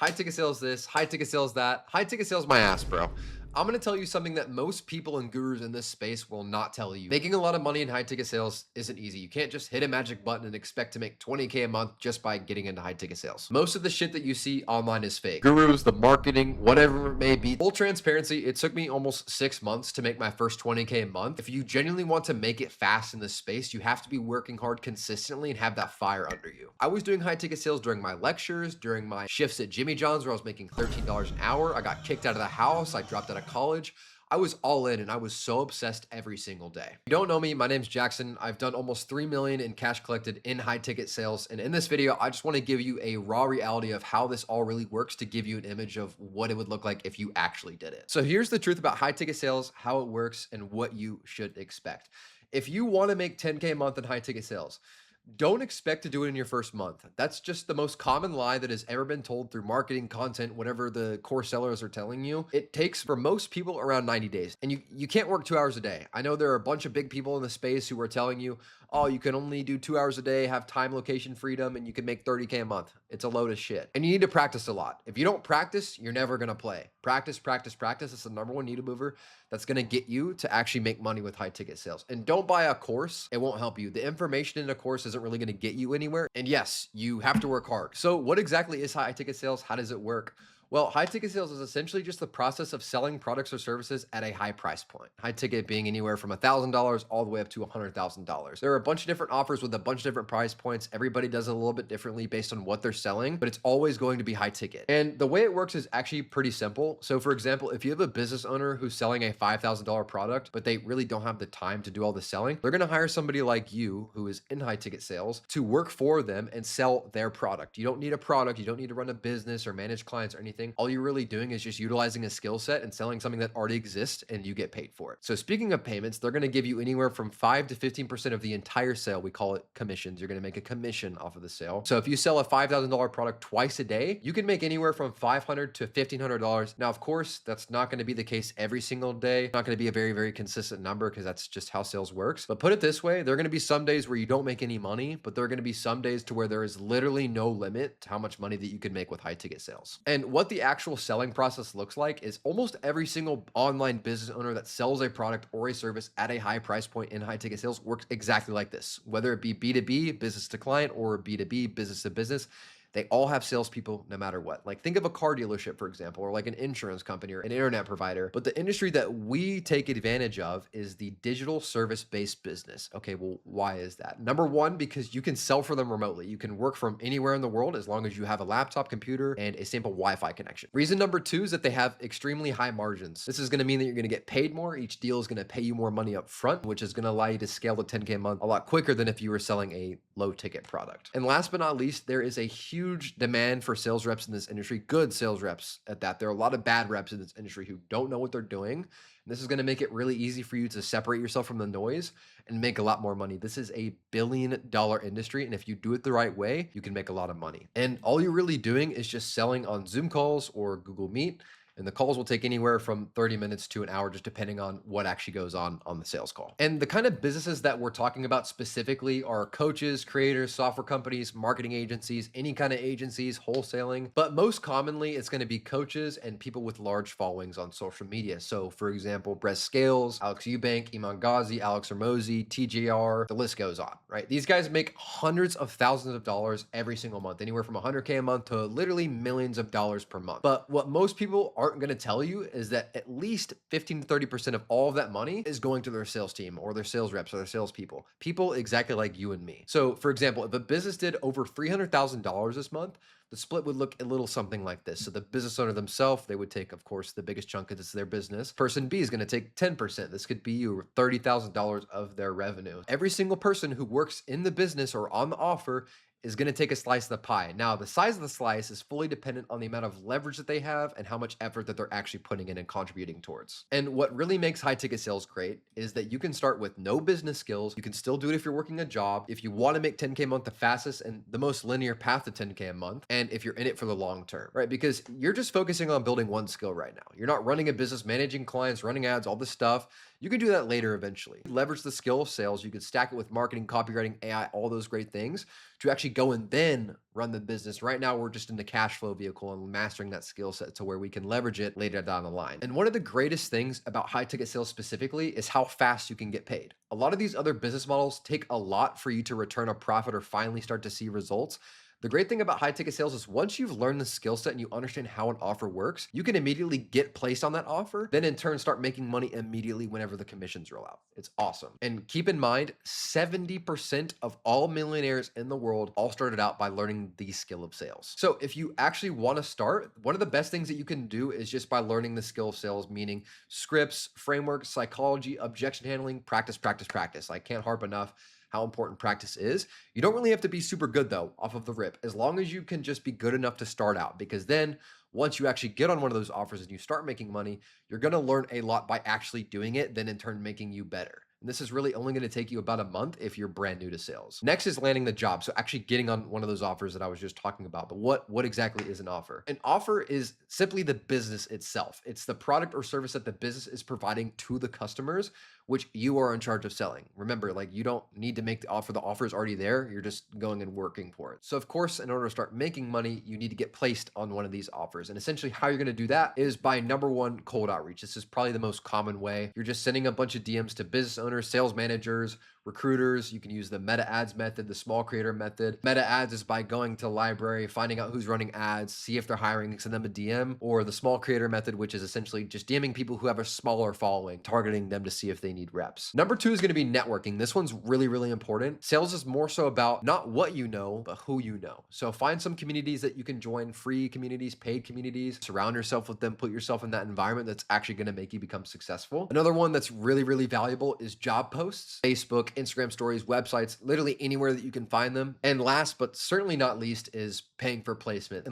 High ticket sales this, high ticket sales that, high ticket sales my ass, bro. I'm gonna tell you something that most people and gurus in this space will not tell you. Making a lot of money in high ticket sales isn't easy. You can't just hit a magic button and expect to make 20K a month just by getting into high ticket sales. Most of the shit that you see online is fake. Gurus, the marketing, whatever it may be. Full transparency, it took me almost 6 months to make my first 20K a month. If you genuinely want to make it fast in this space, you have to be working hard consistently and have that fire under you. I was doing high ticket sales during my lectures, during my shifts at Jimmy John's where I was making $13 an hour. I got kicked out of the house. I dropped out of college. I was all in and I was so obsessed every single day. If you don't know me, my name's Jackson. I've done almost 3 million in cash collected in high ticket sales. And in this video, I just want to give you a raw reality of how this all really works to give you an image of what it would look like if you actually did it. So here's the truth about high ticket sales, how it works, and what you should expect. If you want to make 10K a month in high ticket sales, don't expect to do it in your first month. That's just the most common lie that has ever been told through marketing, content, whatever the core sellers are telling you. It takes for most people around 90 days. And you can't work 2 hours a day. I know there are a bunch of big people in the space who are telling you, oh, you can only do 2 hours a day, have time, location freedom, and you can make 30K a month. It's a load of shit. And you need to practice a lot. If you don't practice, you're never gonna play. Practice, practice, practice. It's the number one needle mover that's gonna get you to actually make money with high ticket sales. And don't buy a course. It won't help you. The information in a course isn't really gonna get you anywhere. And yes, you have to work hard. So what exactly is high ticket sales? How does it work? Well, high ticket sales is essentially just the process of selling products or services at a high price point. High ticket being anywhere from $1,000 all the way up to $100,000. There are a bunch of different offers with a bunch of different price points. Everybody does it a little bit differently based on what they're selling, but it's always going to be high ticket. And the way it works is actually pretty simple. So for example, if you have a business owner who's selling a $5,000 product, but they really don't have the time to do all the selling, they're going to hire somebody like you who is in high ticket sales to work for them and sell their product. You don't need a product. You don't need to run a business or manage clients or anything. All you're really doing is just utilizing a skill set and selling something that already exists and you get paid for it. So speaking of payments, they're going to give you anywhere from 5 to 15% of the entire sale. We call it commissions. You're going to make a commission off of the sale. So if you sell a $5,000 product twice a day, you can make anywhere from $500 to $1,500. Now, of course, that's not going to be the case every single day. Not going to be a very, very consistent number because that's just how sales works. But put it this way, there are going to be some days where you don't make any money, but there are going to be some days to where there is literally no limit to how much money that you can make with high ticket sales. And what the actual selling process looks like is almost every single online business owner that sells a product or a service at a high price point in high ticket sales works exactly like this, whether it be B2B, business to client, or B2B, business to business. They all have salespeople no matter what. Like think of a car dealership, for example, or like an insurance company or an internet provider. But the industry that we take advantage of is the digital service-based business. Okay, well, why is that? Number one, because you can sell for them remotely. You can work from anywhere in the world as long as you have a laptop, computer, and a simple Wi-Fi connection. Reason number two is that they have extremely high margins. This is going to mean that you're going to get paid more. Each deal is going to pay you more money up front, which is going to allow you to scale to 10K a month a lot quicker than if you were selling a low ticket product. And last but not least, there is a huge demand for sales reps in this industry, good sales reps at that. There are a lot of bad reps in this industry who don't know what they're doing. And this is going to make it really easy for you to separate yourself from the noise and make a lot more money. This is a billion-dollar industry. And if you do it the right way, you can make a lot of money. And all you're really doing is just selling on Zoom calls or Google Meet. And the calls will take anywhere from 30 minutes to an hour, just depending on what actually goes on the sales call. And the kind of businesses that we're talking about specifically are coaches, creators, software companies, marketing agencies, any kind of agencies, wholesaling. But most commonly, it's going to be coaches and people with large followings on social media. So for example, Brett Scales, Alex Eubank, Iman Ghazi, Alex Hormozi, TJR, the list goes on, right? These guys make hundreds of thousands of dollars every single month, anywhere from 100K a month to literally millions of dollars per month. But what most people aren't going to tell you is that at least 15 to 30% of all of that money is going to their sales team or their sales reps or their salespeople, people exactly like you and me. So for example, if a business did over $300,000 this month, the split would look a little something like this. So the business owner themselves, they would take, of course, the biggest chunk of this their business. Person B is going to take 10%. This could be you, $30,000 of their revenue. Every single person who works in the business or on the offer is going to take a slice of the pie. Now, the size of the slice is fully dependent on the amount of leverage that they have and how much effort that they're actually putting in and contributing towards. And what really makes high ticket sales great is that you can start with no business skills. You can still do it if you're working a job. If you want to make 10K a month the fastest and the most linear path to 10K a month, and if you're in it for the long term, right? Because you're just focusing on building one skill right now. You're not running a business, managing clients, running ads, all this stuff. You can do that later eventually. Leverage the skill of sales. You can stack it with marketing, copywriting, AI, all those great things to actually go and then run the business. Right now, we're just in the cash flow vehicle and mastering that skill set to where we can leverage it later down the line. And one of the greatest things about high ticket sales specifically is how fast you can get paid. A lot of these other business models take a lot for you to return a profit or finally start to see results. The great thing about high ticket sales is once you've learned the skill set and you understand how an offer works, you can immediately get placed on that offer, then in turn start making money immediately whenever the commissions roll out. It's awesome. And keep in mind, 70% of all millionaires in the world all started out by learning the skill of sales. So if you actually want to start, one of the best things that you can do is just by learning the skill of sales, meaning scripts, frameworks, psychology, objection handling, practice, practice, practice. I can't harp enough how important practice is. You don't really have to be super good though, off of the rip, as long as you can just be good enough to start out, because then once you actually get on one of those offers and you start making money, you're going to learn a lot by actually doing it, then in turn making you better. And this is really only going to take you about a month if you're brand new to sales. Next is landing the job. So actually getting on one of those offers that I was just talking about. But what exactly is an offer? An offer is simply the business itself. It's the product or service that the business is providing to the customers, which you are in charge of selling. Remember, like, you don't need to make the offer. The offer is already there. You're just going and working for it. So of course, in order to start making money, you need to get placed on one of these offers. And essentially how you're going to do that is by number one, cold outreach. This is probably the most common way. You're just sending a bunch of DMs to business owners, sales managers, recruiters. You can use the meta ads method, the small creator method. Meta ads is by going to library, finding out who's running ads, see if they're hiring, send them a DM, or the small creator method, which is essentially just DMing people who have a smaller following, targeting them to see if they need reps. Number two is going to be networking. This one's really, really important. Sales is more so about not what you know, but who you know. So find some communities that you can join, free communities, paid communities, surround yourself with them, put yourself in that environment that's actually going to make you become successful. Another one that's really, really valuable is job posts, Facebook, Instagram stories, websites, literally anywhere that you can find them. And last but certainly not least is paying for placement.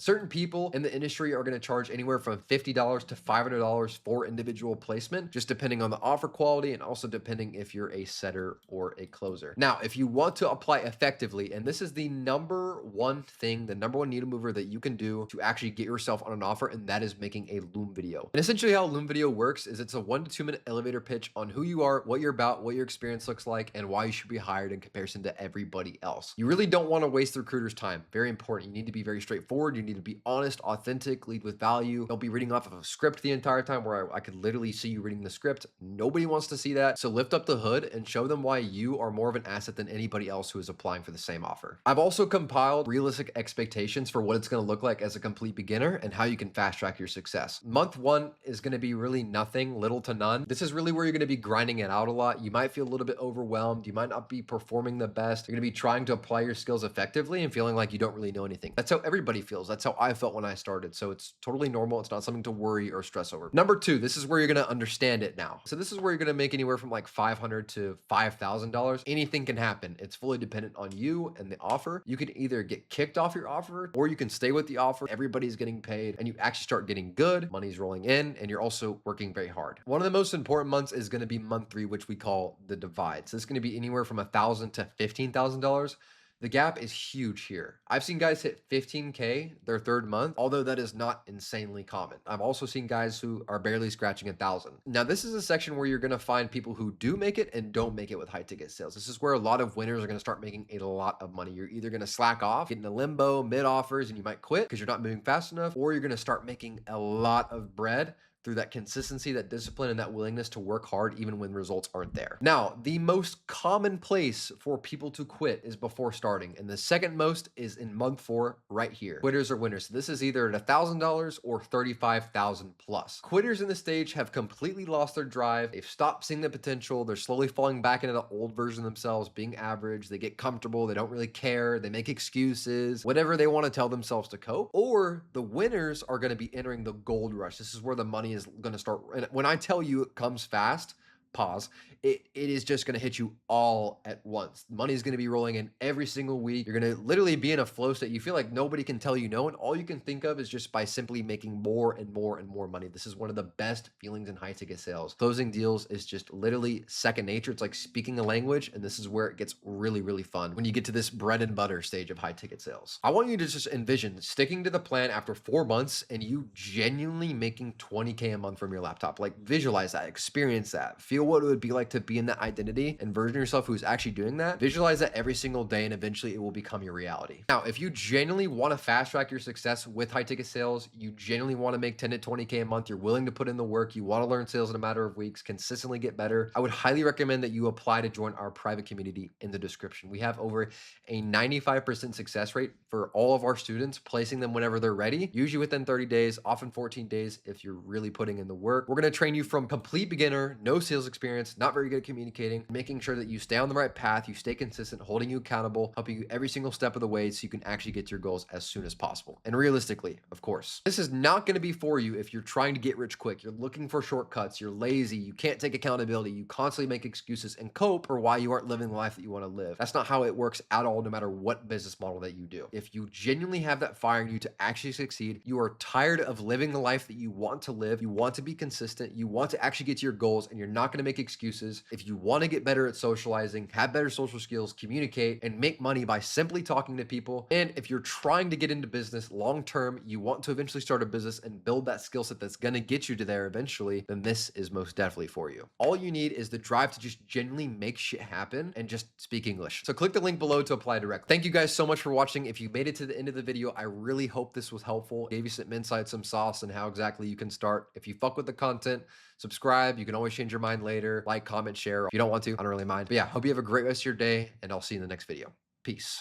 Certain people in the industry are going to charge anywhere from $50 to $500 for individual placement, just depending on the offer quality and also depending if you're a setter or a closer. Now, if you want to apply effectively, and this is the number one thing, the number one needle mover that you can do to actually get yourself on an offer, and that is making a Loom video. And essentially how a Loom video works is it's a 1 to 2 minute elevator pitch on who you are, what you're about, what your experience looks like, and why you should be hired in comparison to everybody else. You really don't want to waste the recruiter's time. Very important. You need to be very straightforward. You need to be honest, authentic, lead with value. Don't be reading off of a script the entire time where I could literally see you reading the script. Nobody wants to see that. So lift up the hood and show them why you are more of an asset than anybody else who is applying for the same offer. I've also compiled realistic expectations for what it's going to look like as a complete beginner and how you can fast track your success. Month one is going to be really nothing, little to none. This is really where you're going to be grinding it out a lot. You might feel a little bit overwhelmed. You might not be performing the best. You're going to be trying to apply your skills effectively and feeling like you don't really know anything. That's how everybody feels. That's how I felt when I started. So it's totally normal. It's not something to worry or stress over. Number two, this is where you're going to understand it now. So this is where you're going to make anywhere from like $500 to $5,000. Anything can happen. It's fully dependent on you and the offer. You can either get kicked off your offer or you can stay with the offer. Everybody's getting paid and you actually start getting good. Money's rolling in and you're also working very hard. One of the most important months is going to be month three, which we call the divide. So it's going to be anywhere from $1,000 to $15,000. The gap is huge here. I've seen guys hit 15K their third month, although that is not insanely common. I've also seen guys who are barely scratching 1,000. Now, this is a section where you're going to find people who do make it and don't make it with high ticket sales. This is where a lot of winners are going to start making a lot of money. You're either going to slack off, get in a limbo, mid offers, and you might quit because you're not moving fast enough, or you're going to start making a lot of bread through that consistency, that discipline, and that willingness to work hard even when results aren't there. Now, the most common place for people to quit is before starting, and the second most is in month 4 right here. Quitters or winners. So this is either at $1,000 or $35,000 plus. Quitters in this stage have completely lost their drive. They've stopped seeing the potential. They're slowly falling back into the old version of themselves, being average. They get comfortable. They don't really care. They make excuses, whatever they want to tell themselves to cope. Or the winners are going to be entering the gold rush. This is where the money is going to start. And when I tell you it comes fast, pause, it is just going to hit you all at once. Money is going to be rolling in every single week. You're going to literally be in a flow state. You feel like nobody can tell you no, and all you can think of is just by simply making more and more and more money. This is one of the best feelings in high ticket sales. Closing deals is just literally second nature. It's like speaking a language, and this is where it gets really, really fun when you get to this bread and butter stage of high ticket sales. I want you to just envision sticking to the plan after 4 months and you genuinely making 20K a month from your laptop. Like, visualize that, experience that, feel feel what it would be like to be in that identity and version of yourself who's actually doing that, visualize that every single day and eventually it will become your reality. Now, if you genuinely want to fast track your success with high ticket sales, you genuinely want to make 10 to 20K a month, you're willing to put in the work, you want to learn sales in a matter of weeks, consistently get better, I would highly recommend that you apply to join our private community in the description. We have over a 95% success rate for all of our students, placing them whenever they're ready, usually within 30 days, often 14 days if you're really putting in the work. We're going to train you from complete beginner, no sales experience, not very good at communicating, making sure that you stay on the right path, you stay consistent, holding you accountable, helping you every single step of the way so you can actually get to your goals as soon as possible. And realistically, of course, this is not going to be for you if you're trying to get rich quick, you're looking for shortcuts, you're lazy, you can't take accountability, you constantly make excuses and cope for why you aren't living the life that you want to live. That's not how it works at all, no matter what business model that you do. If you genuinely have that fire in you to actually succeed, you are tired of living the life that you want to live, you want to be consistent, you want to actually get to your goals, and you're not going to make excuses. If you want to get better at socializing, have better social skills, communicate, and make money by simply talking to people, and if you're trying to get into business long term, you want to eventually start a business and build that skill set that's going to get you to there eventually, then this is most definitely for you. All you need is the drive to just genuinely make shit happen and just speak English. So click the link below to apply direct. Thank you guys so much for watching. If you made it to the end of the video, I really hope this was helpful, gave you some insight, some sauce, and how exactly you can start. If you fuck with the content, subscribe. You can always change your mind later. Like, comment, share. If you don't want to, I don't really mind. But yeah, hope you have a great rest of your day, and I'll see you in the next video. Peace.